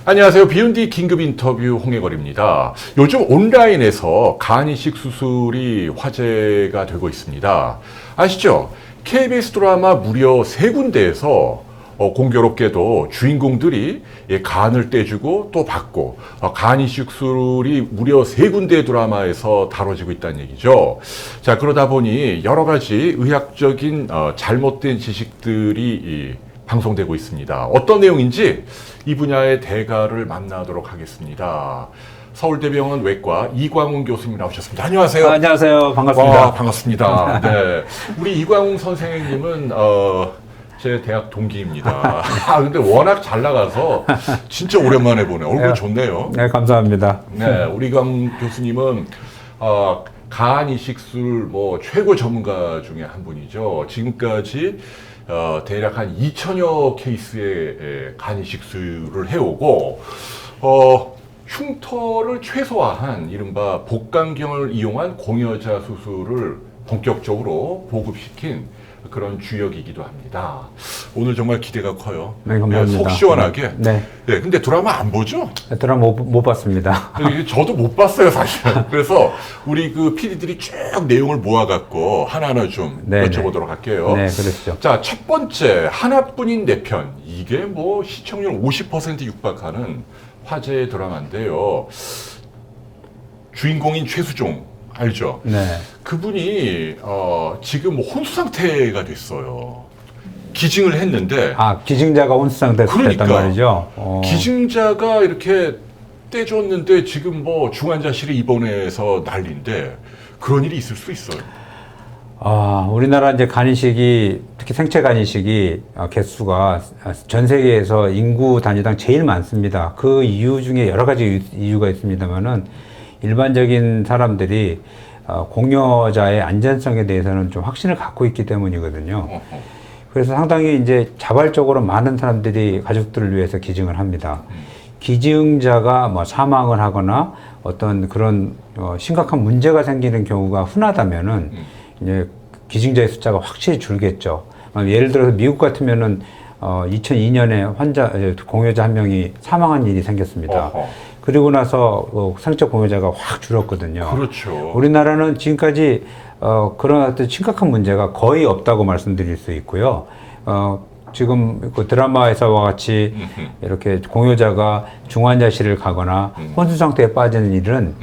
안녕하세요. 비욘디 긴급 인터뷰 홍해걸입니다. 요즘 온라인에서 간이식 수술이 화제가 되고 있습니다. 아시죠? KBS 드라마 무려 3군데에서 공교롭게도 주인공들이 간을 떼주고 또 받고 간이식 수술이 무려 3군데 드라마에서 다뤄지고 있다는 얘기죠. 자, 그러다 보니 여러 가지 의학적인 잘못된 지식들이 방송되고 있습니다. 어떤 내용인지 이 분야의 대가를 만나도록 하겠습니다. 서울대병원 외과 이광웅 교수님 나오셨습니다. 안녕하세요. 안녕하세요. 반갑습니다. 반갑습니다. 네, 우리 이광웅 선생님은 제 대학 동기입니다. 근데 워낙 잘 나가서 진짜 오랜만에 보네. 얼굴 좋네요. 네, 감사합니다. 네, 우리 이광웅 교수님은 간 이식술 최고 전문가 중에 한 분이죠. 지금까지 대략 한 2,000여 케이스의 간 이식술을 해오고 흉터를 최소화한 이른바 복강경을 이용한 공여자 수술을 본격적으로 보급시킨 그런 주역이기도 합니다. 오늘 정말 기대가 커요. 네, 감사합니다. 속 시원하게. 네. 네, 근데 드라마 안 보죠? 드라마 못 봤습니다. 저도 못 봤어요, 사실. 그래서 우리 그 PD들이 쭉 내용을 모아갖고 하나하나 좀 네, 여쭤보도록 할게요. 네, 그렇죠. 자, 첫 번째, 하나뿐인 내 편. 이게 시청률 50% 육박하는 화제의 드라마인데요. 주인공인 최수종, 알죠? 네. 그분이 지금 혼수 상태가 됐어요. 기증을 했는데. 기증자가 혼수 상태였단 그러니까, 말이죠. 기증자가 이렇게 떼줬는데 지금 중환자실에 입원해서 난리인데 그런 일이 있을 수 있어요. 우리나라 이제 간이식이 특히 생체 간이식이 개수가 전 세계에서 인구 단위당 제일 많습니다. 그 이유 중에 여러 가지 이유가 있습니다만은 일반적인 사람들이 공여자의 안전성에 대해서는 좀 확신을 갖고 있기 때문이거든요. 그래서 상당히 이제 자발적으로 많은 사람들이 가족들을 위해서 기증을 합니다. 기증자가 사망을 하거나 어떤 그런 심각한 문제가 생기는 경우가 흔하다면은 이제 기증자의 숫자가 확실히 줄겠죠. 예를 들어서 미국 같으면은 2002년에 공여자 한 명이 사망한 일이 생겼습니다. 그리고 나서 생체 공여자가 확 줄었거든요. 그렇죠. 우리나라는 지금까지 그런 어떤 심각한 문제가 거의 없다고 말씀드릴 수 있고요. 지금 그 드라마에서와 같이 이렇게 공여자가 중환자실을 가거나 혼수 상태에 빠지는 일은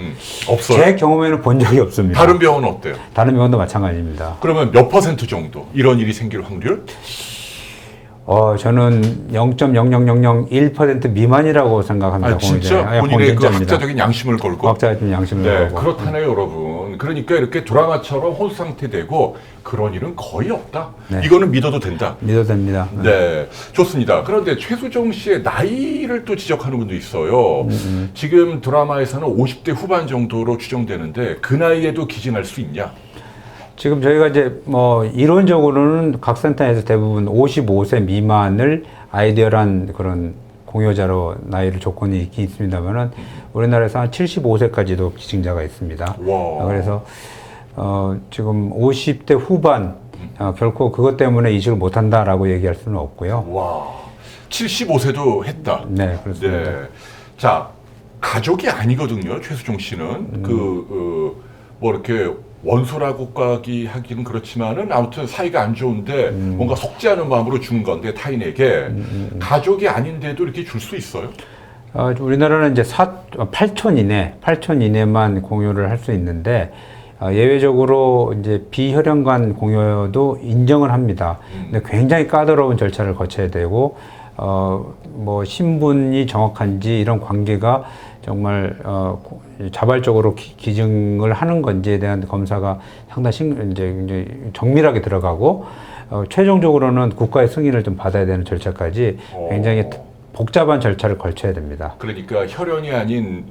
없어요? 제 경험에는 본 적이 없습니다. 다른 병원은 어때요? 다른 병원도 마찬가지입니다. 그러면 몇 % 정도 이런 일이 생길 확률? 저는 0.00001% 미만이라고 생각합니다. 진짜? 본인의 그 학자적인 양심을 걸고? 학자적인 양심을 걸고. 그렇다네요, 여러분. 그러니까 이렇게 드라마처럼 혼수 상태 되고 그런 일은 거의 없다. 네. 이거는 믿어도 된다. 믿어도 됩니다. 네, 좋습니다. 그런데 최수종 씨의 나이를 또 지적하는 분도 있어요. 지금 드라마에서는 50대 후반 정도로 추정되는데 그 나이에도 기증할 수 있냐? 지금 저희가 이제 이론적으로는 각 센터에서 대부분 55세 미만을 아이디얼한 그런 공여자로 나이를 조건이 있긴 있습니다만은 우리나라에서 한 75세까지도 기증자가 있습니다. 와. 그래서 지금 50대 후반 결코 그것 때문에 이식을 못한다라고 얘기할 수는 없고요. 와, 75세도 했다. 네, 그렇습니다. 네. 자, 가족이 아니거든요, 최수종 씨는. 이렇게 원수라고 하기는 그렇지만은 아무튼 사이가 안 좋은데 뭔가 속지 않은 마음으로 준 건데 타인에게 가족이 아닌데도 이렇게 줄 수 있어요? 우리나라는 이제 8촌 이내만 공여를 할 수 있는데 예외적으로 이제 비혈연관 공여도 인정을 합니다. 근데 굉장히 까다로운 절차를 거쳐야 되고 신분이 정확한지 이런 관계가 정말 자발적으로 기증을 하는 건지에 대한 검사가 상당히 이제 정밀하게 들어가고 최종적으로는 국가의 승인을 좀 받아야 되는 절차까지 굉장히 복잡한 절차를 거쳐야 됩니다. 그러니까 혈연이 아닌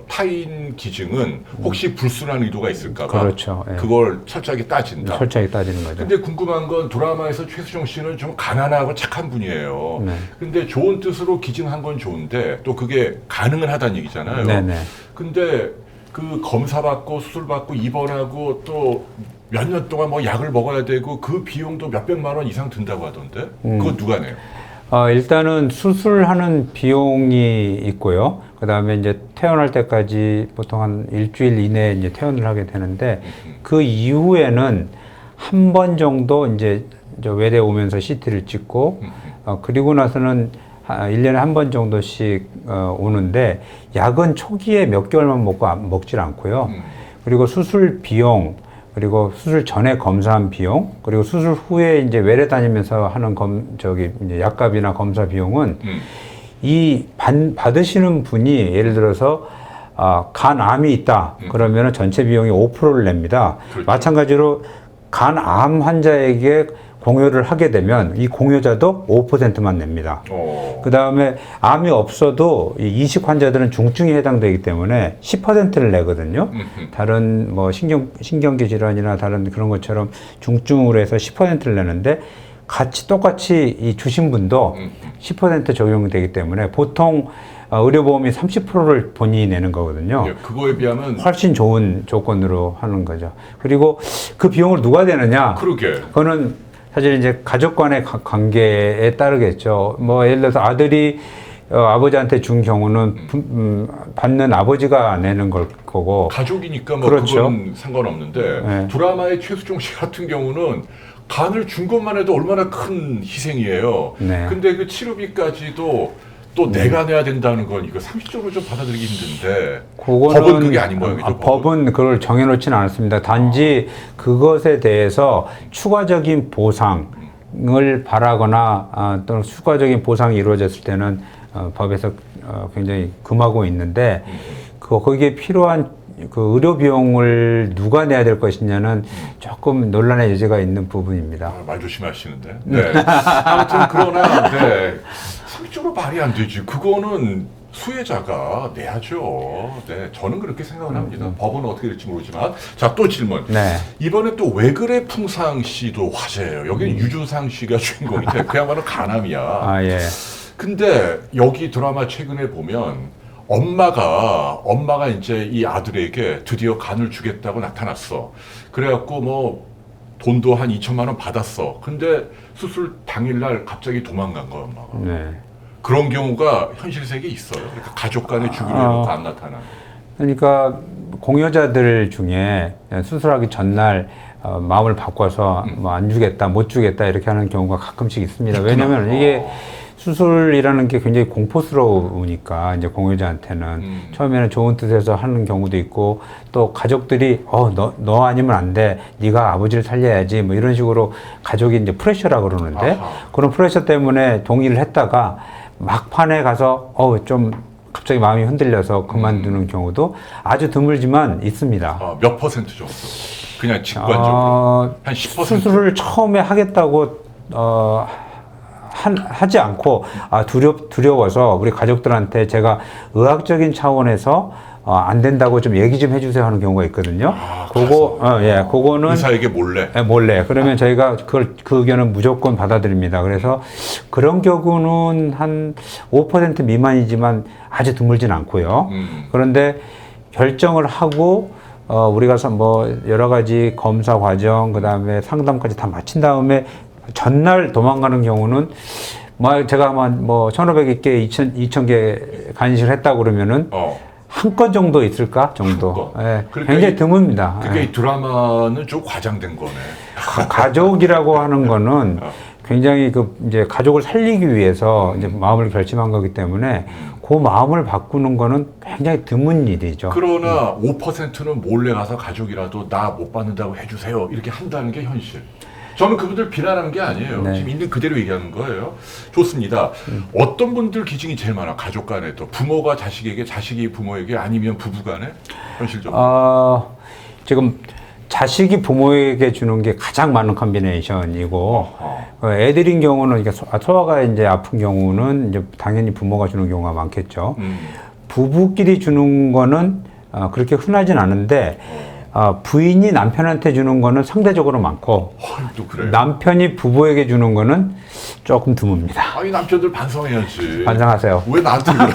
타인 기증은 혹시 불순한 의도가 있을까 봐 그렇죠. 예. 그걸 철저하게 따진다. 철저하게 따지는 거죠. 근데 궁금한 건 드라마에서 최수종 씨는 좀 가난하고 착한 분이에요. 네. 근데 좋은 뜻으로 기증한 건 좋은데 또 그게 가능은 하다는 얘기잖아요. 네네. 근데 그 검사 받고 수술 받고 입원하고 또 몇 년 동안 약을 먹어야 되고 그 비용도 몇백만 원 이상 든다고 하던데 그거 누가 내요? 일단은 수술하는 비용이 있고요. 그 다음에 이제 퇴원할 때까지 보통 한 일주일 이내에 이제 퇴원을 하게 되는데, 그 이후에는 한 번 정도 이제 저 외래 오면서 CT를 찍고, 그리고 나서는 1년에 한 번 정도씩 오는데, 약은 초기에 몇 개월만 먹질 않고요. 그리고 수술 비용, 그리고 수술 전에 검사한 비용, 그리고 수술 후에 이제 외래 다니면서 하는 이제 약값이나 검사 비용은 받으시는 분이 예를 들어서 간암이 있다 그러면은 전체 비용이 5%를 냅니다. 그렇죠. 마찬가지로 간암 환자에게 공여를 하게 되면 이 공여자도 5%만 냅니다. 그 다음에 암이 없어도 이 이식 환자들은 중증에 해당되기 때문에 10%를 내거든요. 다른 뭐 신경계 질환이나 다른 그런 것처럼 중증으로 해서 10%를 내는데, 똑같이 이 주신 분도 10% 적용되기 때문에 보통 의료보험이 30%를 본인이 내는 거거든요. 예, 그거에 비하면 훨씬 좋은 조건으로 하는 거죠. 그리고 그 비용을 누가 대느냐? 그러게. 그거는 사실 이제 가족 간의 관계에 따르겠죠. 뭐 예를 들어서 아들이 아버지한테 준 경우는 받는 아버지가 내는 걸 거고. 가족이니까 뭐 그렇죠. 그건 상관없는데, 네. 드라마의 최수종 씨 같은 경우는 간을 준 것만 해도 얼마나 큰 희생이에요. 네. 근데 그 치료비까지도 또 내가 내야 된다는 건 이거 상식적으로 좀 받아들이기 힘든데, 법은 그게 아닌 모양이죠. 법은 그걸 정해놓지는 않았습니다. 단지 그것에 대해서 추가적인 보상을 바라거나 또는 추가적인 보상이 이루어졌을 때는 법에서 굉장히 금하고 있는데, 거기에 필요한 그 의료 비용을 누가 내야 될 것이냐는 조금 논란의 여지가 있는 부분입니다. 말 조심하시는데. 네. 아무튼 그러나 상식적으로 말이 안 되지. 그거는 수혜자가 내야죠. 네, 저는 그렇게 생각을 합니다. 법은 어떻게 될지 모르지만. 자, 또 질문. 네. 이번에 또 왜 그래 풍상 씨도 화제예요. 여기는 유준상 씨가 주인공인데 그야말로 간암이야. 예. 근데 여기 드라마 최근에 보면 엄마가 이제 이 아들에게 드디어 간을 주겠다고 나타났어. 그래갖고 뭐 돈도 한 2천만 원 받았어. 근데 수술 당일날 갑자기 도망간 거야, 엄마가. 네. 그런 경우가 현실 세계에 있어요. 그러니까 가족 간에 주기로 해놓고 안 나타나는. 그러니까 공여자들 중에 수술하기 전날 마음을 바꿔서 뭐 안 주겠다, 못 주겠다 이렇게 하는 경우가 가끔씩 있습니다. 왜냐하면 이게 수술이라는 게 굉장히 공포스러우니까 이제 공여자한테는 처음에는 좋은 뜻에서 하는 경우도 있고, 또 가족들이 너 아니면 안 돼, 네가 아버지를 살려야지 뭐 이런 식으로 가족이 이제 프레셔라고 그러는데, 아하. 그런 프레셔 때문에 동의를 했다가 막판에 가서 좀 갑자기 마음이 흔들려서 그만두는 경우도 아주 드물지만 있습니다. 몇 퍼센트 정도? 그냥 직관적으로 한 10%? 수술을 처음에 하겠다고 하지 않고 두려워서 우리 가족들한테 제가 의학적인 차원에서 안 된다고 좀 얘기 좀 해주세요 하는 경우가 있거든요. 그거는 의사에게 몰래. 몰래. 그러면 저희가 그 의견은 무조건 받아들입니다. 그래서 그런 경우는 한 5% 미만이지만 아주 드물진 않고요. 그런데 결정을 하고 우리가 뭐 여러 가지 검사 과정, 그 다음에 상담까지 다 마친 다음에 전날 도망가는 경우는 제가 뭐 1,500개, 2,000개 간이식을 했다고 그러면은 한 건 정도 있을까 정도. 예, 그러니까 굉장히 드뭅니다. 그게 예. 이 드라마는 좀 과장된 거네. 가족이라고 하는 거는 굉장히 이제 가족을 살리기 위해서 이제 마음을 결심한 거기 때문에 그 마음을 바꾸는 거는 굉장히 드문 일이죠. 그러나 5%는 몰래 가서 가족이라도 나 못 받는다고 해주세요. 이렇게 한다는 게 현실. 저는 그분들 비난하는 게 아니에요. 네. 지금 있는 그대로 얘기하는 거예요. 좋습니다. 어떤 분들 기증이 제일 많아? 가족 간에 또 부모가 자식에게, 자식이 부모에게, 아니면 부부 간에? 현실적으로. 지금 자식이 부모에게 주는 게 가장 많은 컨비네이션이고, 애들인 경우는, 소아가 이제 아픈 경우는 이제 당연히 부모가 주는 경우가 많겠죠. 부부끼리 주는 거는 그렇게 흔하진 않은데, 부인이 남편한테 주는 거는 상대적으로 많고, 또 그래요? 남편이 부부에게 주는 거는 조금 드뭅니다. 아니, 남편들 반성해야지. 반성하세요. 왜 나한테 그래?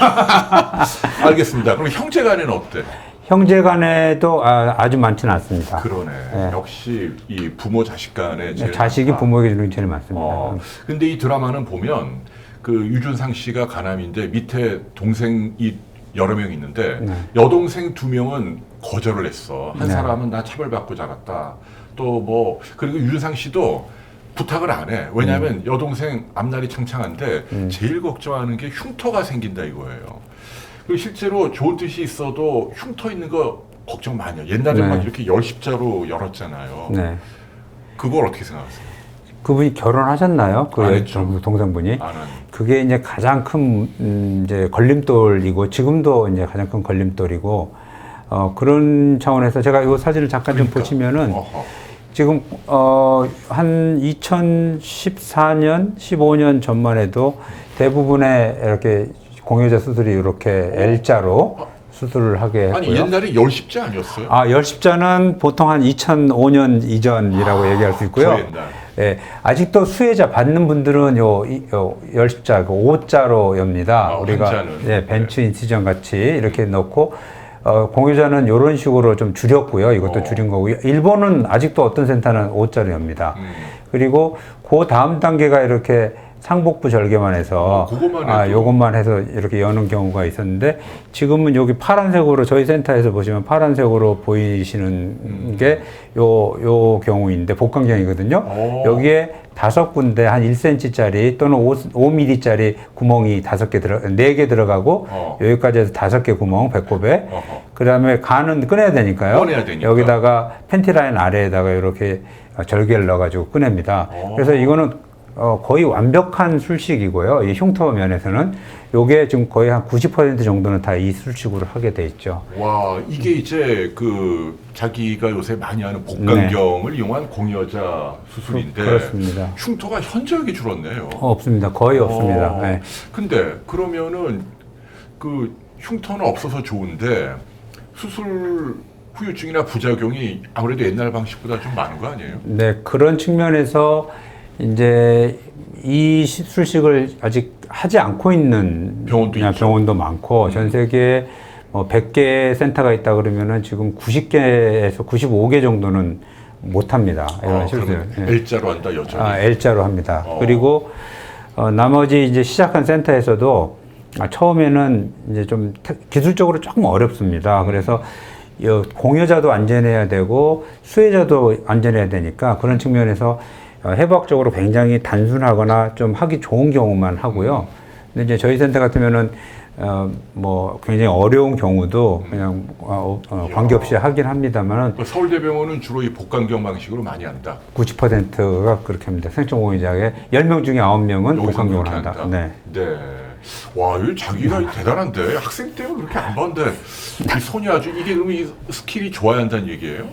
알겠습니다. 그럼 형제 간에는 어때? 형제 간에도 아주 많지는 않습니다. 그러네. 네. 역시 이 부모 자식 간에 제일 자식이 많다. 부모에게 주는 게 제일 많습니다. 근데 이 드라마는 보면 그 유준상 씨가 간암인데 밑에 동생이 여러 명 있는데 네. 여동생 2명은 거절을 했어. 한 네. 사람은 나 차별받고 자랐다. 또 뭐 그리고 유준상 씨도 부탁을 안 해. 왜냐하면 여동생 앞날이 창창한데 제일 걱정하는 게 흉터가 생긴다 이거예요. 그리고 실제로 좋은 뜻이 있어도 흉터 있는 거 걱정 많이 해요. 옛날에 네. 막 이렇게 열십자로 열었잖아요. 네. 그걸 어떻게 생각하세요? 그분이 결혼하셨나요? 그 안 했죠. 동생분이? 나는 그게 이제 가장 큰 이제 걸림돌이고 지금도 이제 가장 큰 걸림돌이고 그런 차원에서 제가 이 사진을 잠깐 좀 보시면은 어허. 지금 한 2014년, 15년 전만 해도 대부분의 이렇게 공여자 수술이 이렇게 L자로 수술을 하게 했고요. 아니 옛날에 열십자 아니었어요? 열십자는 보통 한 2005년 이전이라고 얘기할 수 있고요. 저 옛날. 예, 아직도 수혜자 받는 분들은 요 열십자, 그 5자로 엽니다. 우리가 환자는. 예, 벤츠 인시전 같이 이렇게 넣고 공유자는 이런 식으로 좀 줄였고요. 이것도 줄인 거고요. 일본은 아직도 어떤 센터는 5자로 엽니다. 그리고 그 다음 단계가 이렇게 상복부 절개만 해서 그것만 해도. 요것만 해서 이렇게 여는 경우가 있었는데 지금은 여기 파란색으로 저희 센터에서 보시면 파란색으로 보이시는 게 요 경우인데 복강경이거든요. 오. 여기에 5군데 한 1cm짜리 또는 5mm짜리 구멍이 4개 들어가고 여기까지 해서 5개 구멍 배꼽에 어허. 그다음에 간은 꺼내야 되니까요. 꺼내야 되니까. 여기다가 팬티 라인 아래에다가 이렇게 절개를 넣어가지고 꺼냅니다. 그래서 이거는 거의 완벽한 술식이고요. 이 흉터 면에서는 요게 지금 거의 한 90% 정도는 다 이 술식으로 하게 돼 있죠. 와 이게 이제 그 자기가 요새 많이 하는 복강경을 이용한 공여자 수술인데 그렇습니다. 흉터가 현저하게 줄었네요. 없습니다. 거의 없습니다. 네. 근데 그러면은 그 흉터는 없어서 좋은데 수술 후유증이나 부작용이 아무래도 옛날 방식보다 좀 많은 거 아니에요? 네, 그런 측면에서 이제 이 술식을 아직 하지 않고 있는 병원도 있죠. 병원도 많고 전 세계에 100개 센터가 있다 그러면은 지금 90개에서 95개 정도는 못 합니다. 이런 실수를. 그럼 L자로 한다 여전히. L자로 합니다. 그리고 나머지 이제 시작한 센터에서도 처음에는 이제 좀 기술적으로 조금 어렵습니다. 그래서 공여자도 안전해야 되고 수혜자도 안전해야 되니까 그런 측면에서 해부학적으로 굉장히 단순하거나 좀 하기 좋은 경우만 하고요. 근데 이제 저희 센터 같으면은 뭐 굉장히 어려운 경우도 그냥 관계없이 하긴 합니다만은 서울대병원은 주로 이 복강경 방식으로 많이 한다. 90%가 그렇게 합니다. 생존공여자의 10명 중에 9명은 여기서 복강경을 그렇게 한다. 네. 네. 와, 이 자기가 대단한데 학생 때는 그렇게 안 봤는데 이 손이 아주 이게 그러면 이 스킬이 좋아야 한다는 얘기예요?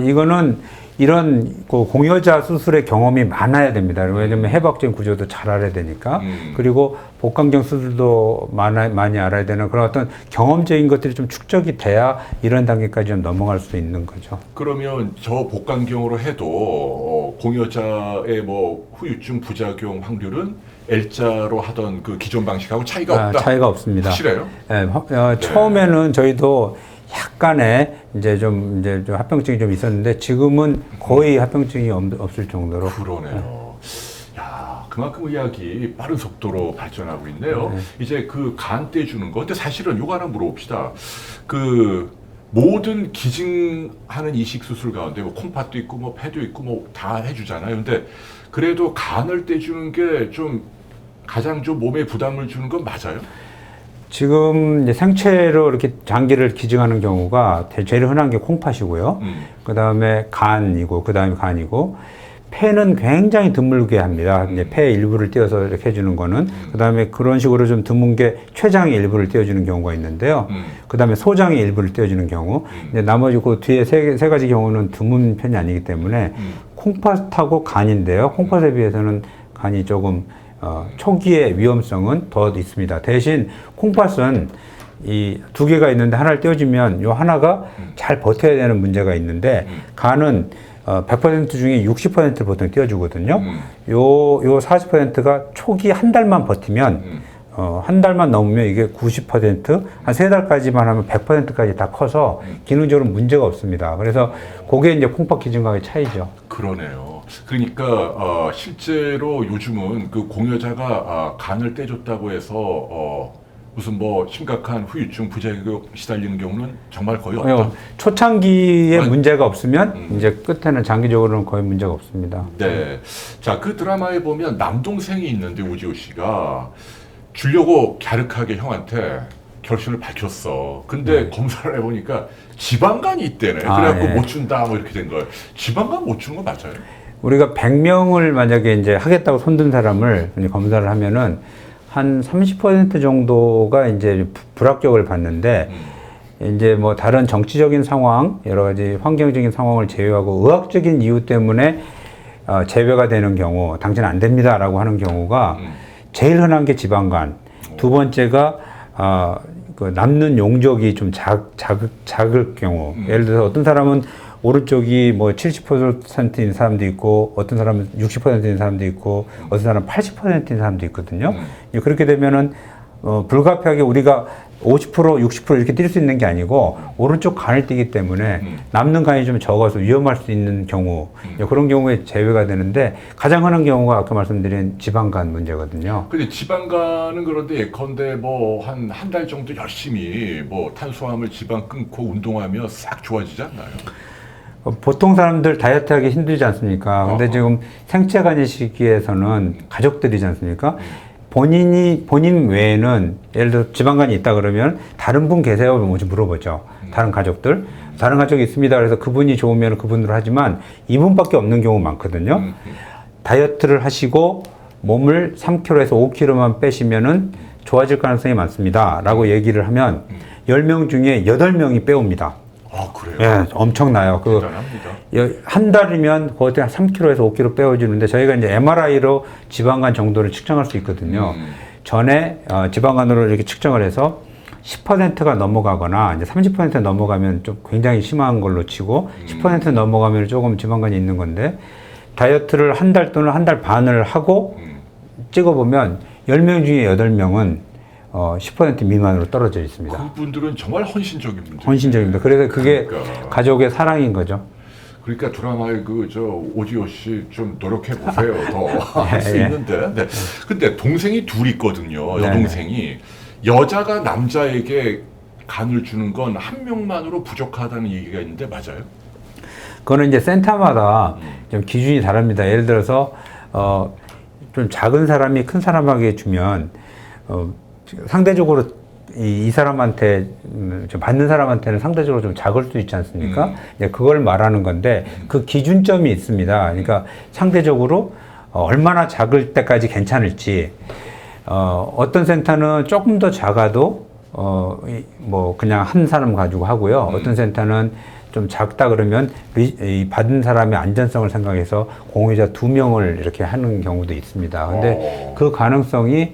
이거는 이런 그 공여자 수술의 경험이 많아야 됩니다. 왜냐하면 해부학적인 구조도 잘 알아야 되니까. 그리고 복강경 수술도 많이 알아야 되는 그런 어떤 경험적인 것들이 좀 축적이 돼야 이런 단계까지 좀 넘어갈 수 있는 거죠. 그러면 저 복강경으로 해도 공여자의 뭐 후유증 부작용 확률은 L자로 하던 그 기존 방식하고 차이가 없다. 차이가 없습니다. 확실해요? 네, 처음에는 저희도 약간의 이제 좀 합병증이 좀 있었는데 지금은 거의 합병증이 없을 정도로. 그러네요. 야, 그만큼 의학이 빠른 속도로 발전하고 있네요. 이제 그 간 떼주는 거. 근데 사실은 요거 하나 물어봅시다. 그 모든 기증하는 이식 수술 가운데 뭐 콩팥도 있고 뭐 폐도 있고 뭐 다 해주잖아요. 근데 그래도 간을 떼주는 게 좀 가장 좀 몸에 부담을 주는 건 맞아요? 지금 이제 생체로 이렇게 장기를 기증하는 경우가 제일 흔한 게 콩팥이고요. 그 다음에 간이고, 폐는 굉장히 드물게 합니다. 이제 폐 일부를 띄어서 이렇게 해주는 거는. 그 다음에 그런 식으로 좀 드문 게 췌장의 일부를 띄워주는 경우가 있는데요. 그 다음에 소장의 일부를 띄워주는 경우. 이제 나머지 그 뒤에 세 가지 경우는 드문 편이 아니기 때문에 콩팥하고 간인데요. 콩팥에 비해서는 간이 조금 초기의 위험성은 더 있습니다. 대신 콩팥은 이 2개가 있는데 하나를 떼어주면 요 하나가 잘 버텨야 되는 문제가 있는데 간은 100% 중에 60%를 보통 떼어주거든요. 요 40%가 초기 한 달만 버티면 한 달만 넘으면 이게 90%, 한 3달까지만 하면 100%까지 다 커서 기능적으로 문제가 없습니다. 그래서 그게 이제 콩팥 기증과의 차이죠. 그러네요. 그러니까 실제로 요즘은 그 공여자가 간을 떼줬다고 해서 무슨 뭐 심각한 후유증, 부작용 시달리는 경우는 정말 거의 없다. 초창기에 아, 문제가 없으면 이제 끝에는 장기적으로는 거의 문제가 없습니다. 네. 자, 그 드라마에 보면 남동생이 있는데 오지호 씨가 주려고 갸륵하게 형한테 결심을 밝혔어. 근데 검사를 해보니까 지방간이 있대네. 그래갖고 못 준다 뭐 이렇게 된 거예요. 지방간 못 주는 거 맞아요? 우리가 100명을 만약에 이제 하겠다고 손든 사람을 이제 검사를 하면은 한 30% 정도가 이제 불합격을 받는데 이제 뭐 다른 정치적인 상황, 여러 가지 환경적인 상황을 제외하고 의학적인 이유 때문에 제외가 되는 경우, 당신 안 됩니다라고 하는 경우가 제일 흔한 게 지방간. 두 번째가 그 남는 용적이 좀 작을 경우. 예를 들어서 어떤 사람은 오른쪽이 뭐 70%인 사람도 있고, 어떤 사람은 60%인 사람도 있고, 어떤 사람은 80%인 사람도 있거든요. 그렇게 되면은 불가피하게 우리가 50%, 60% 이렇게 뛸 수 있는 게 아니고 오른쪽 간을 뛰기 때문에 남는 간이 좀 적어서 위험할 수 있는 경우, 그런 경우에 제외가 되는데 가장 흔한 경우가 아까 말씀드린 지방간 문제거든요. 근데 지방간은 그런데 예컨대 뭐 한 달 정도 열심히 뭐 탄수화물 지방 끊고 운동하면 싹 좋아지지 않나요? 보통 사람들 다이어트 하기 힘들지 않습니까? 근데 지금 생체간이 시기에서는 가족들이지 않습니까? 본인 외에는 예를 들어 지방간이 있다 그러면 다른 분 계세요? 먼저 물어보죠. 다른 가족들. 다른 가족이 있습니다. 그래서 그분이 좋으면 그분으로 하지만 이분밖에 없는 경우 많거든요. 다이어트를 하시고 몸을 3kg에서 5kg만 빼시면은 좋아질 가능성이 많습니다. 라고 얘기를 하면 10명 중에 8명이 빼옵니다. 아, 그래요? 예, 엄청나요. 대단합니다. 한 달이면 거의 한 3kg에서 5kg 빼어지는데 저희가 이제 MRI로 지방간 정도를 측정할 수 있거든요. 전에 지방간으로 이렇게 측정을 해서 10%가 넘어가거나 이제 30% 넘어가면 좀 굉장히 심한 걸로 치고 10% 넘어가면 조금 지방간이 있는 건데 다이어트를 한 달 또는 한 달 반을 하고 찍어보면 10명 중에 8명은 10% 미만으로 떨어져 있습니다. 그분들은 정말 헌신적인 분들. 헌신적입니다. 그래서 그게 그러니까. 가족의 사랑인 거죠. 그러니까 드라마에 오지호 씨 좀 노력해 보세요. 더 할 수 있는데. 네. 근데 동생이 둘 있거든요. 여동생이. 여자가 남자에게 간을 주는 건 한 명만으로 부족하다는 얘기가 있는데 맞아요? 그거는 이제 센터마다 좀 기준이 다릅니다. 예를 들어서 좀 작은 사람이 큰 사람에게 주면 상대적으로 이 사람한테 받는 사람한테는 상대적으로 좀 작을 수 있지 않습니까? 이제 그걸 말하는 건데 그 기준점이 있습니다. 그러니까 상대적으로 얼마나 작을 때까지 괜찮을지 어떤 센터는 조금 더 작아도 뭐 그냥 한 사람 가지고 하고요. 어떤 센터는 좀 작다 그러면 이 받은 사람의 안전성을 생각해서 공여자 2명을 이렇게 하는 경우도 있습니다. 근데 그 가능성이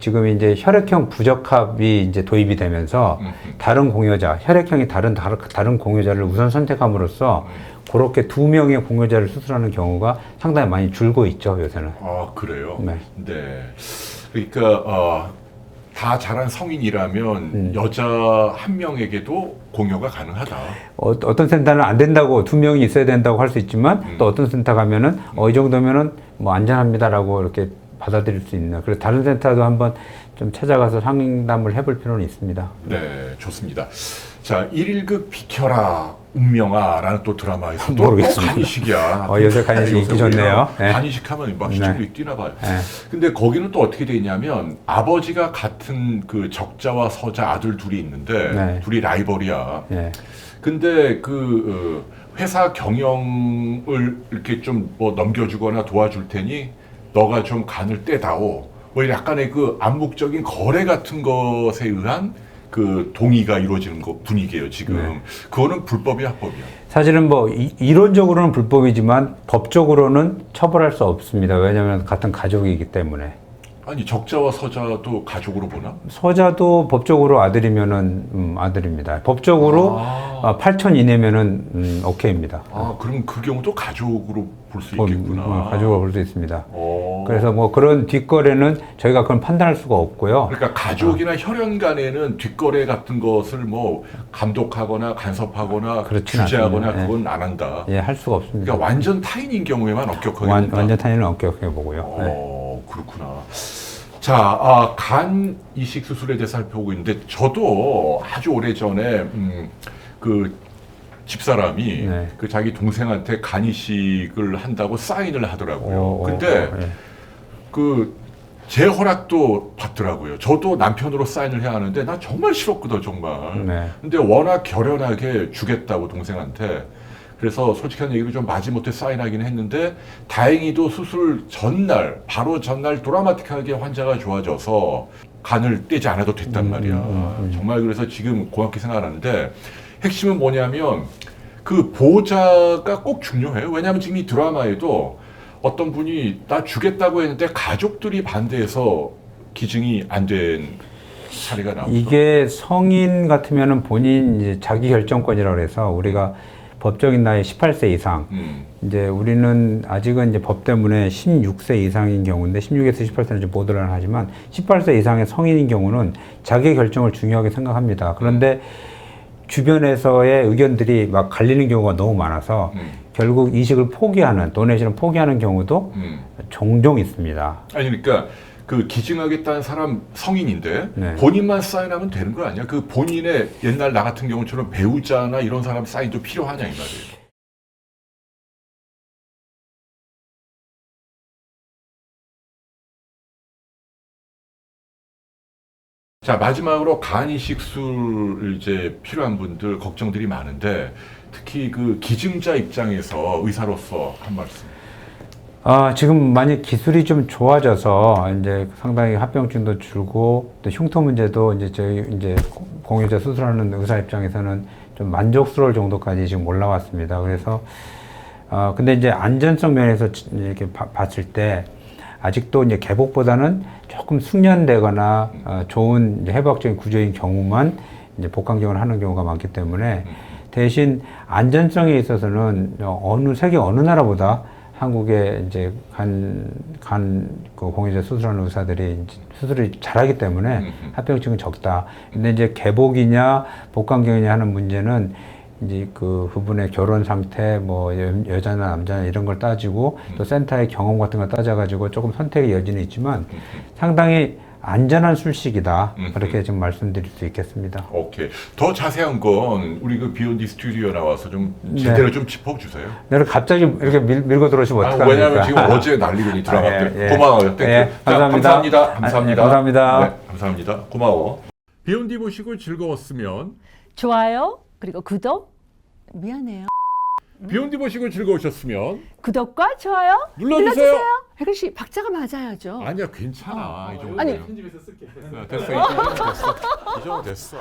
지금 이제 혈액형 부적합이 이제 도입이 되면서 다른 공여자, 혈액형이 다른 공여자를 우선 선택함으로써 그렇게 2명의 공여자를 수술하는 경우가 상당히 많이 줄고 있죠, 요새는. 아, 그래요? 네. 네. 그러니까 다 자란 성인이라면 여자 한 명에게도 공여가 가능하다. 어떤 센터는 안 된다고 2명이 있어야 된다고 할 수 있지만 또 어떤 센터 가면은 이 정도면은 뭐 안전합니다라고 이렇게 받아들일 수 있는. 그래서 다른 센터도 한번 좀 찾아가서 상담을 해볼 필요는 있습니다. 네, 좋습니다. 자, 1.1급 비켜라 운명아라는 또 드라마에서 또 모르겠습니다. 간이식이야. 요새 간이식 인기 좋네요. 네. 간이식 하면 막 시청률이 뛰나 봐요. 네. 근데 거기는 또 어떻게 돼 있냐면 아버지가 같은 그 적자와 서자 아들 둘이 있는데 네. 둘이 라이벌이야. 네. 근데 그 회사 경영을 이렇게 좀 뭐 넘겨주거나 도와줄 테니 너가 좀 간을 떼다오. 뭐 약간의 그 암묵적인 거래 같은 것에 의한 그 동의가 이루어지는 거 분위기예요 지금. 네. 그거는 불법이야, 합법이야? 사실은 뭐 이론적으로는 불법이지만 법적으로는 처벌할 수 없습니다. 왜냐하면 같은 가족이기 때문에. 아니 적자와 서자도 가족으로 보나? 서자도 법적으로 아들이면은 아들입니다. 법적으로 8천 이내면은 오케이입니다. 그럼 그 경우도 가족으로 볼 수 있겠구나. 가족으로 볼 수 있습니다. 그래서 뭐 그런 뒷거래는 저희가 그건 판단할 수가 없고요. 그러니까 가족이나 혈연 간에는 뒷거래 같은 것을 뭐 감독하거나 간섭하거나 그렇진 규제하거나 않습니다. 그건 안 한다. 예, 할 수가 없습니다. 그러니까 완전 타인인 경우에만 엄격하게 된다. 완전 타인은 엄격하게 보고요. 네. 그렇구나. 자, 간 이식 수술에 대해서 살펴보고 있는데 저도 아주 오래 전에 그 집사람이 네. 그 자기 동생한테 간 이식을 한다고 사인을 하더라고요. 근데 그 제 허락도 받더라고요. 저도 남편으로 사인을 해야 하는데 나 정말 싫었거든 정말. 네. 근데 워낙 결연하게 주겠다고 동생한테. 그래서 솔직한 얘기로 좀 마지못해 사인하긴 했는데 다행히도 수술 전날 바로 전날 드라마틱하게 환자가 좋아져서 간을 떼지 않아도 됐단 말이야. 정말 그래서 지금 고맙게 생각하는데 핵심은 뭐냐면 그 보호자가 꼭 중요해요. 왜냐하면 지금 이 드라마에도 어떤 분이 나 주겠다고 했는데 가족들이 반대해서 기증이 안 된 사례가 나오죠. 이게 성인 같으면은 본인 이제 자기 결정권이라고 해서 우리가 법적인 나이 18세 이상. 이제 우리는 아직은 이제 법 때문에 16세 이상인 경우인데 16에서 18세는 좀 보도를 하지만 18세 이상의 성인인 경우는 자기 결정을 중요하게 생각합니다. 그런데 주변에서의 의견들이 막 갈리는 경우가 너무 많아서 결국 이식을 포기하는, 도네이션을 포기하는 경우도 종종 있습니다. 아니 그러니까 그 기증하겠다는 사람 성인인데 네. 본인만 사인하면 되는 거 아니야? 그 본인의 옛날 나 같은 경우처럼 배우자나 이런 사람 사인도 필요하냐 이 말이에요. 자, 마지막으로 간 이식술 이제 필요한 분들 걱정들이 많은데 특히 그 기증자 입장에서 의사로서 한 말씀. 지금 만약 기술이 좀 좋아져서 이제 상당히 합병증도 줄고 또 흉터 문제도 이제 저희 이제 공유자 수술하는 의사 입장에서는 좀 만족스러울 정도까지 지금 올라왔습니다. 그래서 근데 이제 안전성 면에서 이렇게 봤을 때 아직도 이제 개복보다는 조금 숙련되거나 좋은 이제 해부학적인 구조인 경우만 이제 복강경을 하는 경우가 많기 때문에 대신 안전성에 있어서는 세계 어느 나라보다 한국의 이제 그 공유자 수술하는 의사들이 이제 수술을 잘하기 때문에 합병증은 적다. 근데 이제 개복이냐 복강경이냐 하는 문제는 이제 그 부분의 결혼 상태, 뭐 여자나 남자나 이런 걸 따지고 또 센터의 경험 같은 걸 따져가지고 조금 선택의 여지는 있지만 상당히 안전한 술식이다. 그렇게 좀 말씀드릴 수 있겠습니다. 오케이. 더 자세한 건 우리 그 비욘디 스튜디오 나와서 좀 제대로 좀 짚어주세요. 내가 갑자기 이렇게 밀고 들어오시면 어떡합니까? 왜냐하면 지금 어제 난리더니 들어갔대. 예. 고마워요. 땡큐. 예, 감사합니다. 감사합니다. 감사합니다. 네, 감사합니다. 고마워. 비욘디 보시고 즐거웠으면 좋아요, 그리고 구독. 미안해요. 비욘디 보시고 즐거우셨으면 구독과 좋아요 눌러주세요. 혜근 씨, 박자가 맞아야죠. 아니야 괜찮아. 이 정도. 아니. 편집해서 쓸게. 됐어. 이 정도 됐어.